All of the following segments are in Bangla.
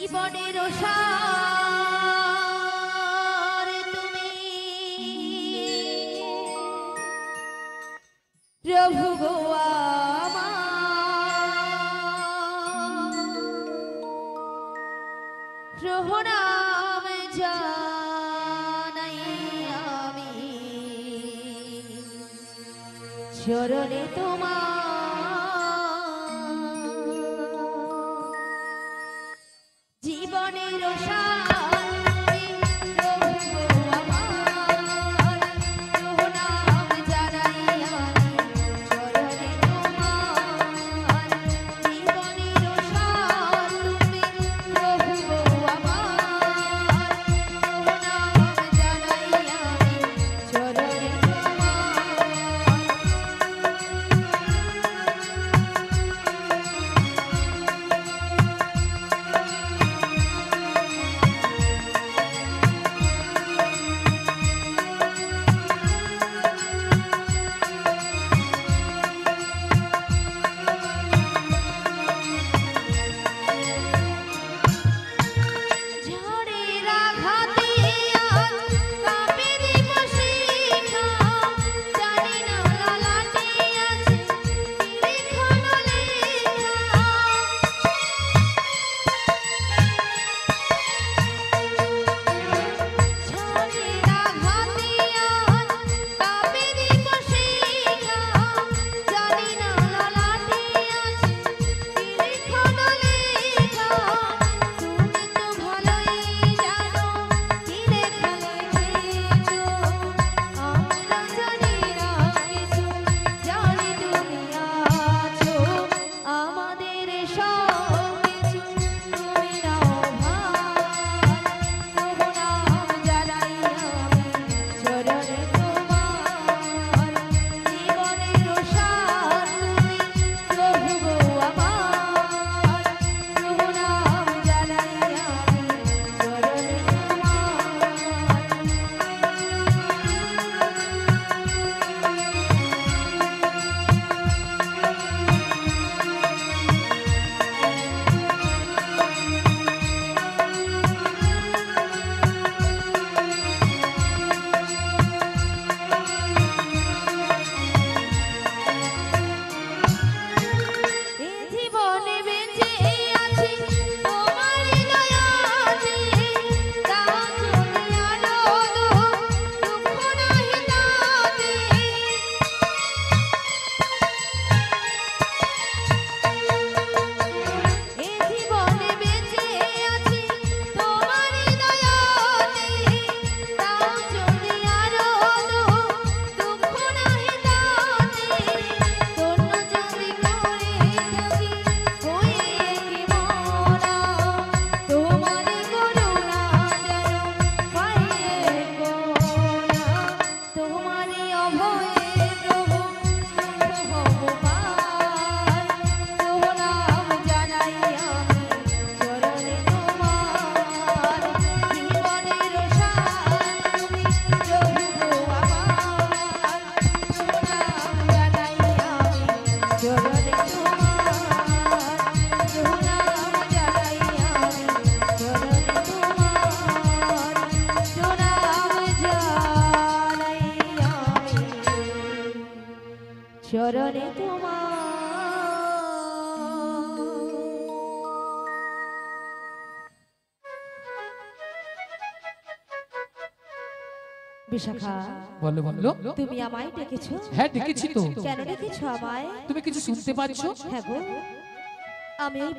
জীবনের সার তুমি প্রভু গো প্রণাম জানাই আমি চরণে তোমার জীবনের চরণে বিশাখা বলো বলো তুমি আমায় ডেকেছো? হ্যাঁ ডেকেছি তো। কেন ডেকেছো আমায়? তুমি কিছু শুনতে পাচ্ছো? হ্যাঁ গো, আমি এই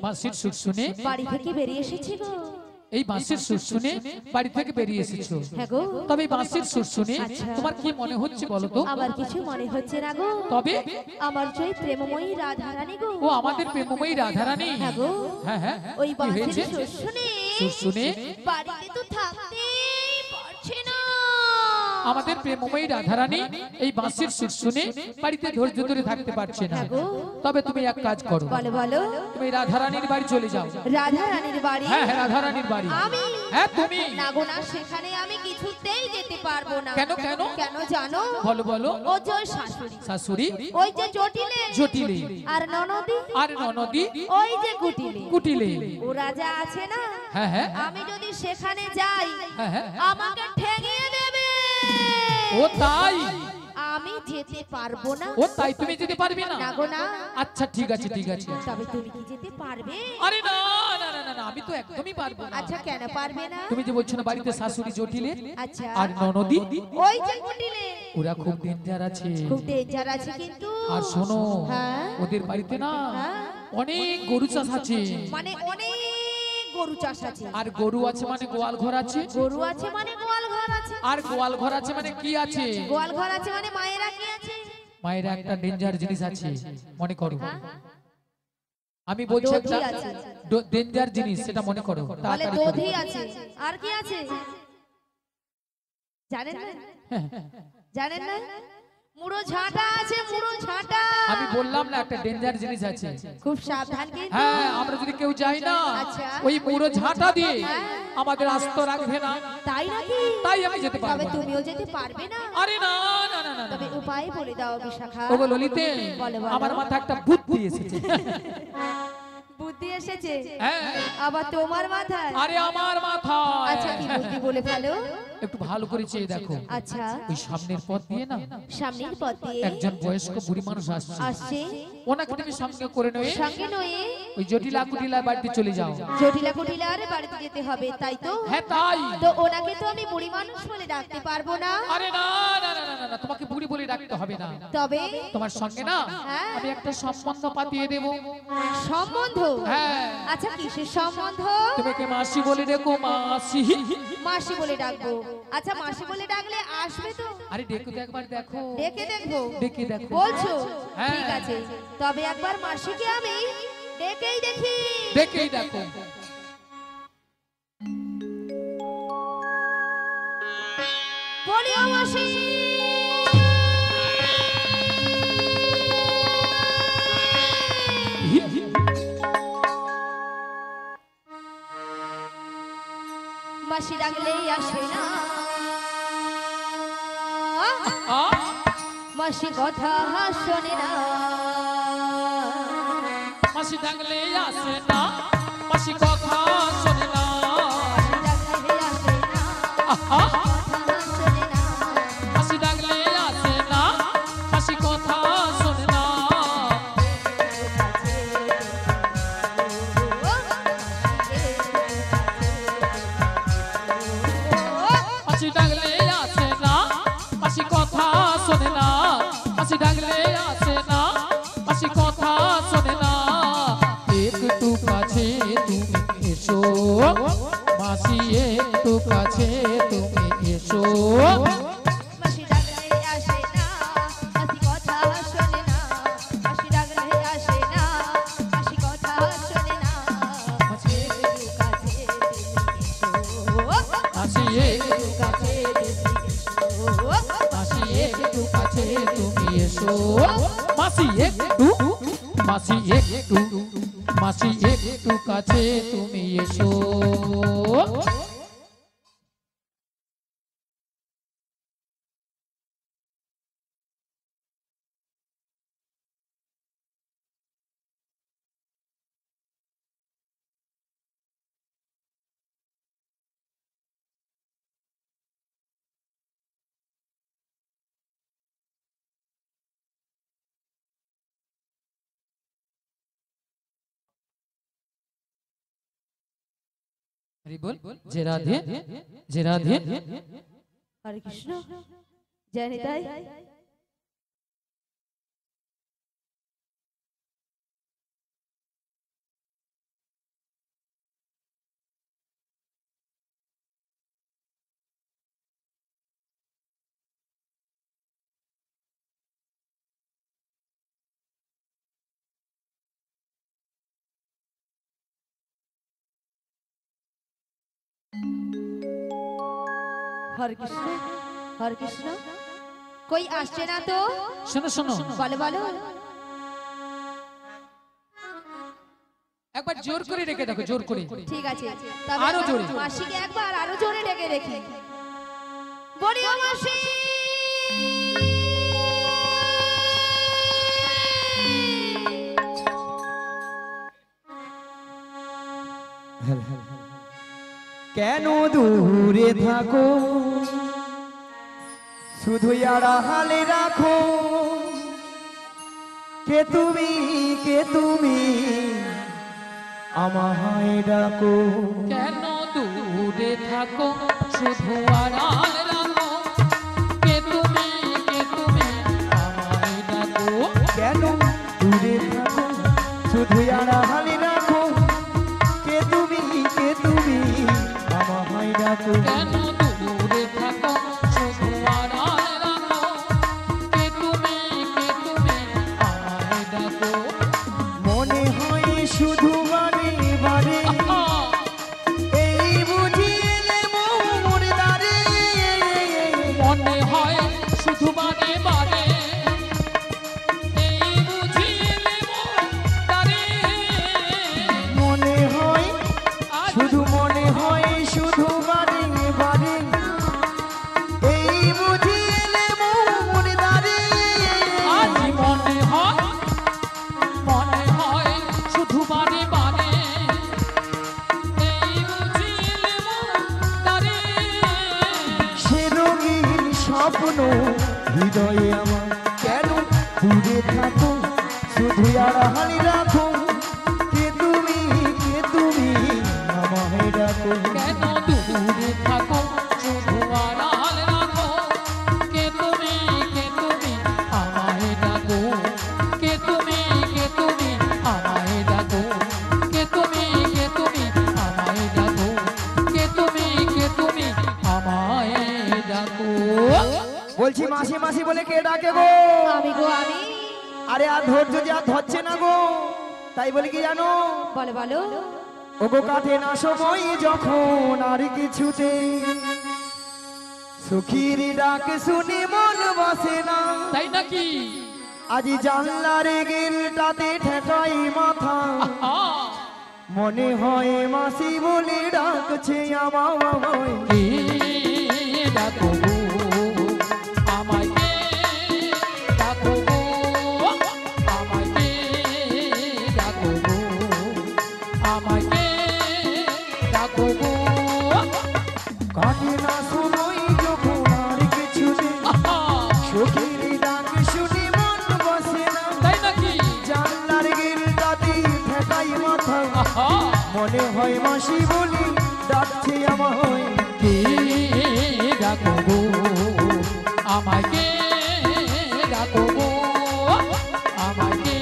বাঁশির সুর শুনে বাড়ি থেকে বেরিয়ে এসেছি গো। এই বাঁশির সুর শুনে বাড়ি থেকে বেরিয়ে এসেছো? হ্যাঁ গো। তবে এই বাঁশির সুর শুনে তোমার কি মনে হচ্ছে বলো তো? আমার কিছু মনে হচ্ছে না গো। তবে আমার জয় প্রেমময়ী রাধারানী গো। ও আমাদের প্রেমময়ী রাধারানী। হ্যাঁ গো। হ্যাঁ হ্যাঁ। ওই বাঁশির সুর শুনে বাড়িতে তো থাকতেই পারছি না। আমাদের প্রেমময়ী রাধারানী এই বাঁশির সুর শুনে বাড়িতে ধৈর্য ধরে থাকতে পারছে না। তবে তুমি এক কাজ করো, বলো বলো। তুমি রাধারানীর বাড়ি চলে যাও। রাধারানীর বাড়ি? হ্যাঁ হ্যাঁ, রাধারানীর বাড়ি। আমি? হ্যাঁ তুমি। না গো না, সেখানে আমি কিছুতেই যেতে পারবো না। কেন কেন? কেন জানো? বলো বলো। ও যে শাশুড়ি, শাশুড়ি, ওই যে জটিলে, জটিলে, আর ননদি, আর ননদি, ওই যে কুটিলে, কুটিলে। ও রাজা আছে না, হ্যাঁ হ্যাঁ, আমি যদি সেখানে যাই হ্যাঁ হ্যাঁ, আমাকে ঠেঙিয়ে দেবে। ও তাই? আমি যেতে পারবো না। ও তাই, তুমি যেতে পারবে না? না গো না। আচ্ছা ঠিক আছে ঠিক আছে। তবে তুমি কি যেতে পারবে? আরে না না না না, আমি তো একদমই পারবো না। আচ্ছা কেন পারবে না? তুমি যে বলছো না বাড়িতে শাশুড়ি জটিলে আচ্ছা আর ননদি, ওই যে কুটিলে, ওরা খুব ডেঞ্জার আছে। খুব ডেঞ্জার আছে কিন্তু। আর শোনো, হ্যাঁ? ওদের বাড়িতে না হ্যাঁ? অনেক গরু চাষ আছে। মানে অনেক গরু চাষ আছে। আর গরু আছে মানে গোয়াল ঘর আছে। গরু আছে মানে গোয়াল ঘর আছে। আর গোয়াল ঘর আছে মানে কি আছে? গোয়াল ঘর আছে মানে মায়েরা কি আছে? মায়ের একটা ডেঞ্জার জিনিস আছে, মনে করো। হ্যাঁ? আমি বলছি একটা দধি আছে। ডেঞ্জার জিনিস, সেটা মনে করো বলে তাড়াতাড়ি দধি করো। আছে। আর কি আছে জানেন না? জানেন না? মুড়ো ঝাঁটা আছে, মুড়ো ঝাঁটা। আমি বললাম না একটা ডেঞ্জার জিনিস আছে। খুব সাবধান কিন্তু। হ্যাঁ, আমরা যদি কেউ যাই না আচ্ছা। ওই মুড়ো ঝাঁটা দিয়ে আমাদের আস্ত রাখবে না। তাই নাকি? তাই আমি যেতে তবে পারবো না। তুমিও যেতে পারবে না। আরে না না না না, তবে না। উপায় বলে দাও বিশাখা। ওগো ললিতে, বলো, বলো। আমার মাথায় একটা বুদ্ধি এসেছে। বুদ্ধি এসেছে? হ্যাঁ। আবার তোমার মাথায়? আরে আমার মাথায়। আচ্ছা কি বুদ্ধি বলে ফেলো। একটু ভালো করে চেয়ে দেখো। আচ্ছা ওই সামনের পথ দিয়ে না সামনের পথ দিয়ে একজন বয়স্ক বুড়ি মানুষ আসছে। আসছে। ওনাকে তুমি সঙ্গে করে নয়ে সঙ্গে নয়ে ওই জটিলা কুটিলা বাড়িতে চলে যাও। জটিলা কুটিলার বাড়িতে যেতে হবে, তাই তো? হ্যাঁ তাই। তো ওনাকে তো আমি বুড়ি মানুষ বলে ডাকতে পারবো না। আরে না না না না না, না, তোমাকে বুড়ি বলে ডাকতে হবে না। তবে তোমার সঙ্গে না হ্যাঁ? আমি একটা সম্বন্ধ পাতিয়ে দেব। সম্বন্ধ? হ্যাঁ। আচ্ছা কিসের সম্বন্ধ? তোমাকে মাসি বলে ডেকো, মাসি। মাসি বলে ডাকবো। আচ্ছা মাসি বলে ডাকলে আসবে তো? আরে ডেকো তো একবার দেখো। ডেকে দেখবো? ডেকে দেখো। বলছো? হ্যাঁ। ঠিক আছে, তবে একবার মাসিকে আমি ডেকেই দেখি। ডেকেই দেখো। বলি ও মাসি। মাসি ডাকলেই আসে না, আ? মাসি কথা শোনে না। মাসি ডাকলে আসে না, মাসি কথা শোনে না। মাসি ডাকলে আসে না, আহা! কথা শোনে না। মাসি ডাকলে আসে না, মাসি কথা শোনে না। মাসি ডাকলে আসে না, মাসি কথা শোনে না। মাসি ডাকলে আসে না, মাসি কথা শোনে না। একটু কাছে তুমি এসো, মাসি একটু কাছে তুমি এসো। মাসি ডাকলে আসে না, মাসি কথা শোনে না। মাসি ডাকলে আসে না, মাসি কথা শোনে না। মাসি একটু কাছে মাসি একটু কাছে তুমি এসো। মাসি একটু, মাসি একটু, মাসি একটু কাছে তুমি এসো। হরি বল, যে রাধে, যে রাধে। হরে কৃষ্ণ। জানি তাই। হরে কৃষ্ণ। হরে কৃষ্ণ কই আসছে না তো শোনো শোনো বলো বলো একবার জোর করে রেখে দেখো জোর করে ঠিক আছে তবে আরো জোরে। মাসিকে একবার আরো জোরে ডেকে দেখি বলি ও মাসি কেন দূরে থাকো শুধু আড়ালে রাখো কে তুমি আমায় ডাকো কেন দূরে থাকো শুধু আড়াল রাখো কে তুমি আমায় ডাকো কেন দূরে থাকো শুধু আড়ালে রাখো কে তুমি আমায় ডাকো কেন দূরে থাকো শুধু আড়াল রাখো কে তুমি আমায় ডাকো মনে হয় শুধু বারে বারে এই বুঝি এলে মোর দ্বারে মনে হয় শুধু বারে বারে এই বুঝিলে তারে মনে হয় শুধু বারে বারে এই বুঝি এলে মোর দ্বারে আজ মনে হয় শুধু বারে বারে এই বুঝিলে তারে সে রঙিন স্বপ্ন হৃদয়ে আমার কেন দূরে থাকো শুধু আড়ালে রাখো কে তুমি আমায় ডাকো কেন দূরে থাকো শুধু আড়াল রাখো কে তুমি আমায় ডাকো কে তুমি আমায় ডাকো কে তুমি আমায় ডাকো কে তুমি আমায় ডাকো বলছি মাসি মাসি বলে কে ডাকে গো আমি গো আমি আরে আর ধৈর্য যে আর ধরছে না গো তাই বলে কি জানো বলো বলো ওগো কাটে না সময় যখন আর কিছুতে সুখীর ডাক শুনে মন বসে না তাই নাকি আজি জানলার গেলটাতে ঠেকাই মাথা মনে হয় মাসি বলে ডাকছে আমায় কে ডাকো গো আমায় কে ডাকো গো আমায় কে ডাকো গো আমায় কে ডাকো গো কাটে না সময় যখন আর কিছুতে সুখীর ডাক শুনে মন বসে না তাই নাকি জানলার গেলটাতে ঠেকাই মাথা আহা মনে হয় মাসি বলি ডাকছে আমায় কে ডাকো গো আমায় কে ডাকো গো আমায় কে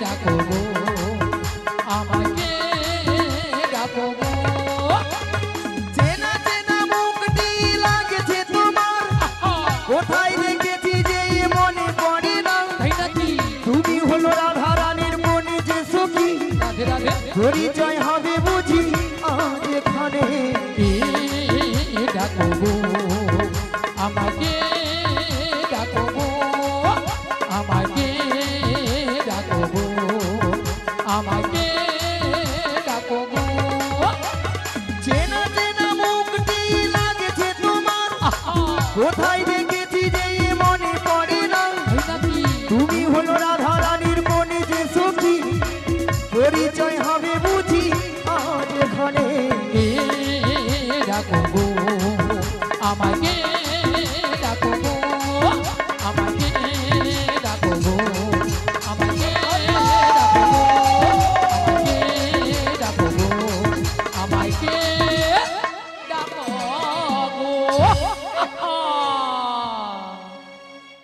ডাকো গো আমায় কে ডাকো গো চেনা চেনা মুখটি লাগছে তোমার কোথায় রেখেছি যে মনে পড়ে না তাই নাকি তুমি হলো রাধা রানীর মনে যে সখী রাধে রাধে পরিচয় হবে বুঝি আজ এখানে কে ডাকো গো আমায় কে ডাকো গো আমায় কে ডাকো গো আমায় কে ডাকো গো চেনা চেনা মুখটি লাগছে তোমার কোথায় রেখেছি যে মনে পড়ে না তাই নাকি তুমি হলো রাধা রানীর মনে যে সখী পরিচয় হবে বুঝি আজ এখানে কে ডাকো গো আমায় কে ডাকো গো আমায় কে ডাকো গো আমায় কে ডাকো গো আমায় কে ডাকো গো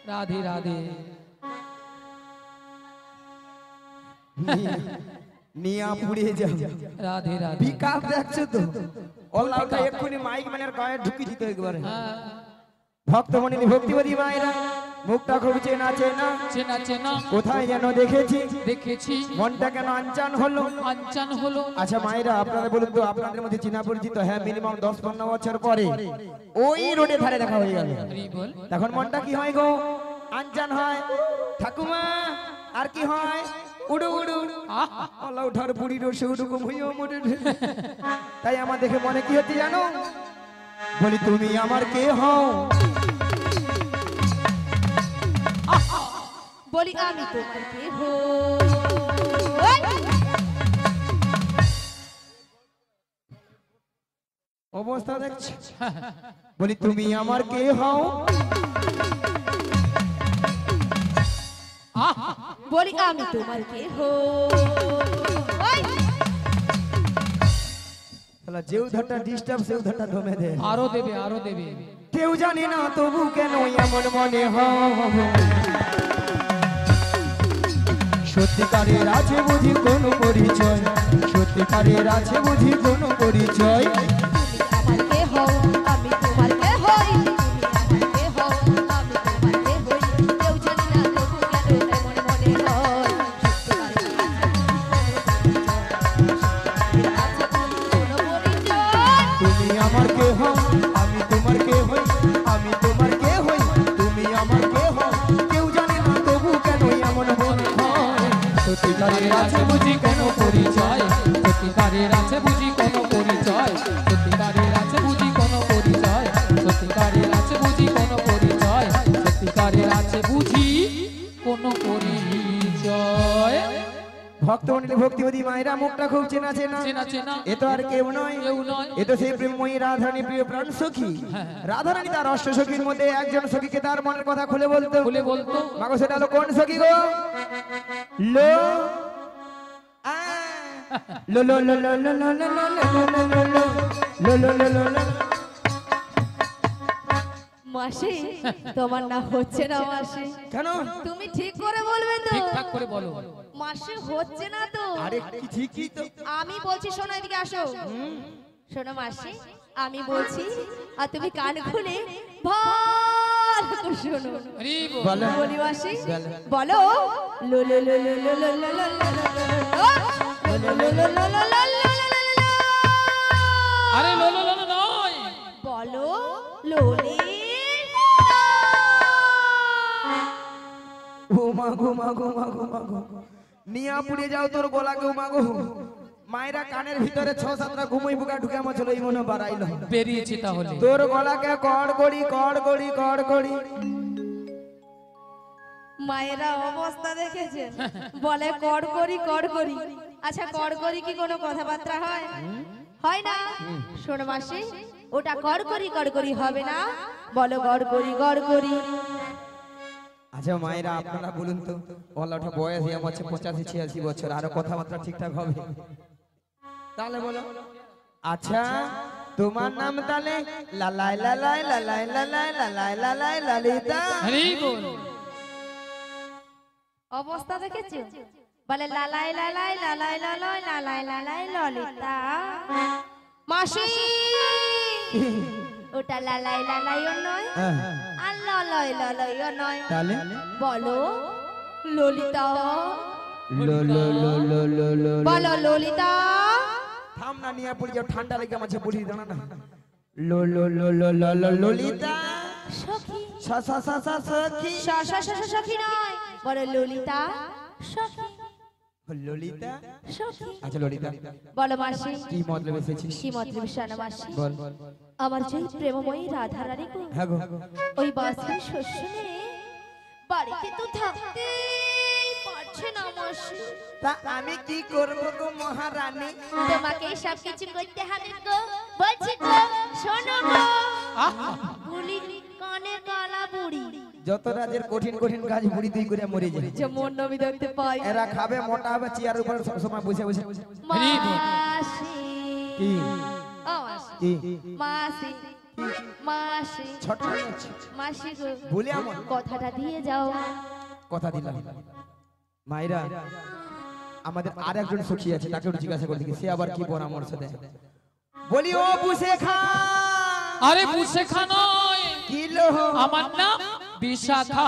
রাধে রাধে নিয়া পুড়িয়ে যাও রাধে রাধে পিকআপ দেখছো তো অল্লাহটা এক্ষুনি মাইক ম্যানের গায়ে ঢুকি দিতে একবারে হ্যাঁ ভক্তমণি ভক্তিবাদী মায়েরা মুখটা খুব চেনা চেনা, চেনা চেনা কোথায় যেন দেখেছি, দেখেছি, মনটা কেন আনচান হলো। আনচান হলো। আচ্ছা মায়েরা, আপনারা বলুন তো, আপনাদের মধ্যে চেনা পরিচিত, হ্যাঁ মিনিমাম 10-15 বছর পরে ওই রোডে ধারে দেখা হয়ে গেল, হরি বল। তখন মনটা কি হয় গো? আনচান হয়। ঠাকুমা আর কি হয়? উড়ু উড়ু আল্লাহ উঠার বুড়ি রসে উড়ুকুম হইও মোটে। তাই আমার দেখে মনে কি হচ্ছে জানো? বলি তুমি আমার কে হও? বলি আমি তোমার কে হই? অবস্থা দেখছি। বলি তুমি আমার কে হও? বলি আমি তোমার কে হই? তাহলে যেউ ধারটা ডিস্টার্ব সেউ ধারটা দমে দে। আরো দেবে, আরো দেবে। কেউ জানে না তবু কেন এমন মনে হয়, সত্যিকারের আছে বুঝি কোনো পরিচয়, সত্যিকারের আছে বুঝি কোনো পরিচয়। তুমি আমার কে হও? আমি তোমার কে হই? তুমি আমার কে হও? আমি তোমার কে হই? কেউ জানে না তবু কেন এমন মনে হয়, তুমি আমার কে হও? আমি তোমার কে হই? আমি তোমার কে হই? তুমি আমার কে হও? কেউ জানে না তবু কেন এমন মনে হয়, সত্যিকারের আছে বুঝি কোনো পরিচয়, সত্যিকারের আছে বুঝি কোনো পরিচয়, সত্যিকারের আছে বুঝি কোনো পরিচয়, সত্যিকারের আছে বুঝি কোনো পরিচয়, সত্যিকারের আছে বুঝি কোনো পরিচয়। ভক্তমণ্ডলী ভক্তিবতী মায়েরা, মুখটা খুব চেনা চেনা, চেনা চেনা এ তো আর কেউ নয়, কেউ নয়। এ তো সেই প্রেমময়ী রাধারানী, প্রিয় প্রাণ সখী। রাধারানী তার অষ্ট সখীর মধ্যে একজন সখীকে তার মনের কথা খুলে বলতো। খুলে বলতো। মাগো সেটা হলো কোন সখী গো? লো আ লো লো লো লো লো লো লো লো লো লো লো লো লো লো। মাসি তোমার না হচ্ছে না মাসি? কেন? তুমি ঠিক করে বলবে তো? ঠিকঠাক করে বলো। মাসি হচ্ছে না তো? আরে কি ঠিকই তো। আমি বলছি, শোনো এদিকে আসো। শোনো মাসি, আমি বলছি আর তুমি কান খুলে ভালো করে শোনো। হরি বল। বলো। বলি মাসি, বলো। বলো লো লো লো লো লো লো লো লো লো লো লো লো লো লো লো লো। আরে লোলো লোলো নয়, বলো লোলি। ও মাগো মাগো মাগো মাগো, নিয়া পুড়ে যাও তোর গলাকে। ও মাগো, মায়েরা কানের ভিতরে 6-7টা ঘুমই বুকা ঢুকে আমার চলো, এই মনে বাড়াইলো। বেরিয়েছি তাহলে। তোর গলাকে কড় করি কড় করি কড় করি। মায়েরা অবস্থা দেখেছেন, বলে কর করি কর করি। আচ্ছা কর করি কি কোনো কথাবার্তা হয়? হয় না। শোনো মাসি, ওটা কর করি হবে না, বলো গড় করি। আচ্ছা মায়েরা, আপনারা বলুন তো, ওলাটা বয়স আমার 85-86 বছর, আরো কথাবার্তা ঠিকঠাক হবে তাহলে বলো। আচ্ছা তোমার নাম তাহলে লালাই লালাই লালাই লালাই লালাই লালাই ললিতা? হরি বল। অবস্থা দেখেছো, বলে লালাই লালাই লালাই লালাই লালাই লালাই ললিতা। মাসি ওটা লালাই লালাইও নয় আর ললয় ললয়ও নয়, তাহলে বলো ললিতা। লো লো লো লো লো লো। বলো ললিতা। থাম না, নিয়ে পড়ে যাও, ঠান্ডা লেগে আমার বলি দাঁড়া না। লো লো লো লো লো লো ললিতা। সখী সা সা সা সা সখী। সখী নয়, বলো ললিতা সখী। ললিতা সখী। আচ্ছা ললিতা, বলো মাসি কি মতলব এসেছিস? কি মতলব শানা মাসি? বল। আমার যে প্রেমময়ী রাধারানী গো, হ্যাঁ গো। ওই বাসের শস্যে বাড়িতে তো থাকতেই পারছে না মাসি। তা আমি কি করব গো মহারানী? তোমাকে সব কিছু করতে হবে গো, বলছি গো শোনো গো। বুলি কানে কালা বুড়ি, যত রাজের কঠিন কঠিন কাজ বুড়ি তুই করে মরে যায়। যেমন নবী দেখতে পাই। এরা খাবে, মোটা হবে, চেয়ার উপর সব সময় বসে বসে। মাসি কি ও মাসি কি মাসি মাসি ছোট মাসি গো, বলে আমার কথাটা দিয়ে যাও। কথা দিলাম। মাইরা, আমাদের আর একজন সখী আছে, তাকে একটু জিজ্ঞাসা করে দেখি সে আবার কি পরামর্শ দেয়। বলি ও বুসে খা। আরে বুসে খা নয়, কি লো? আমার নাম বিশাখা।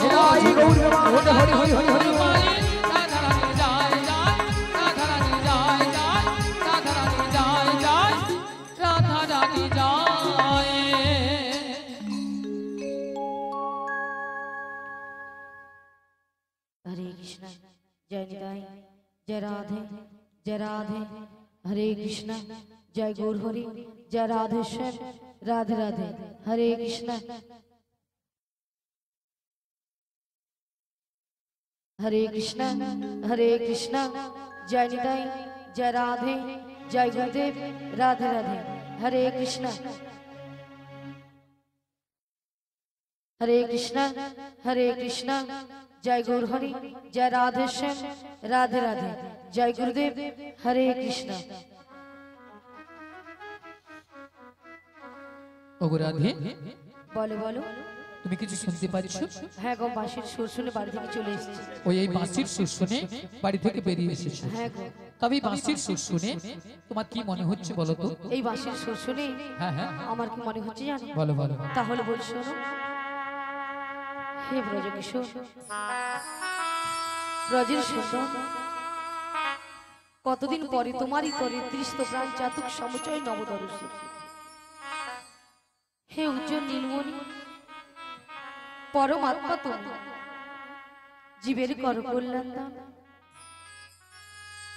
নিতাই গৌর গৌর হরি হরি হরি হরি রাধা রানী জয় জয় রাধা রানী জয় জয় রাধা রানী জয় জয় রাধা রানী জয়। हरे कृष्ण जय निताई जय राधे जय राधे हरे कृष्ण जय गौर हरि जय राधेश्वर राधे राधे हरे कृष्ण हरे कृष्ण जय निताई जय राधे जय गुरुदेव राधे राधे हरे कृष्ण जय गौर हरि जय राधेश्याम राधे राधे जय गुरुदेव हरे कृष्ण। ওগো রাধে बोलो बोलो তুমি কিছু শুনতে পাচ্ছ? হ্যাঁ গো বাঁশির সুর শুনে বাড়ি থেকে চলে এসেছি। ওই এই বাঁশির সুর শুনে বাড়ি থেকে বেরিয়ে এসেছো। হ্যাঁ গো তবে এই বাঁশির সুর শুনে তোমার কি মনে হচ্ছে বলো তো? এই বাঁশির সুর শুনে হ্যাঁ হ্যাঁ আমার কি মনে হচ্ছে জানো? বলো বলো। তাহলে বল শোনো। হে ব্রজ কিশোর ব্রজের সুন্দর কতদিন পরে তোমারই তরে তৃষ্ণ প্রাণ চাতুক সমুচয় নবদর্শ। হে উজ্জ্বল নীলমণি পরমাত্মা তুমি জীবের কর কল্যাণ দান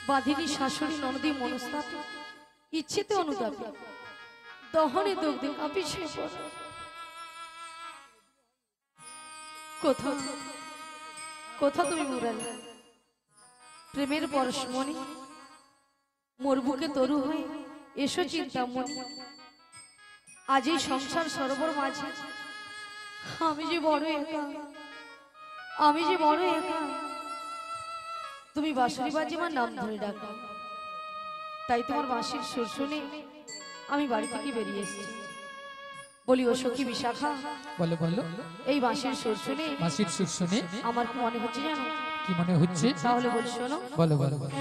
বাধিনী শাশুড়ি ননদী মনস্তাপ ইচ্ছেতে অনুতাপে দহনে দগ্ধে কাঁপিছে কোথা কোথা তুমি মুরালে প্রেমের পরশমণি মোর বুকে তরু হয়ে এসো চিন্তামণি আজ এই সংসার সরোবর মাঝে আমি যে বড় একা তুমি বাঁশরি বাজিমার নাম ধরে ডাকো তাই তোমার বাঁশির সুর শুনে আমি বাড়ি থেকে বেরিয়ে এসেছি। বলি ও সখী বিশাখা, বলো বলো। এই বাঁশির সুর শুনে বাঁশির সুর শুনে আমার কি মনে হচ্ছে জানো? কি মনে হচ্ছে? তাহলে বলি শোনো। বলো বলো বলো।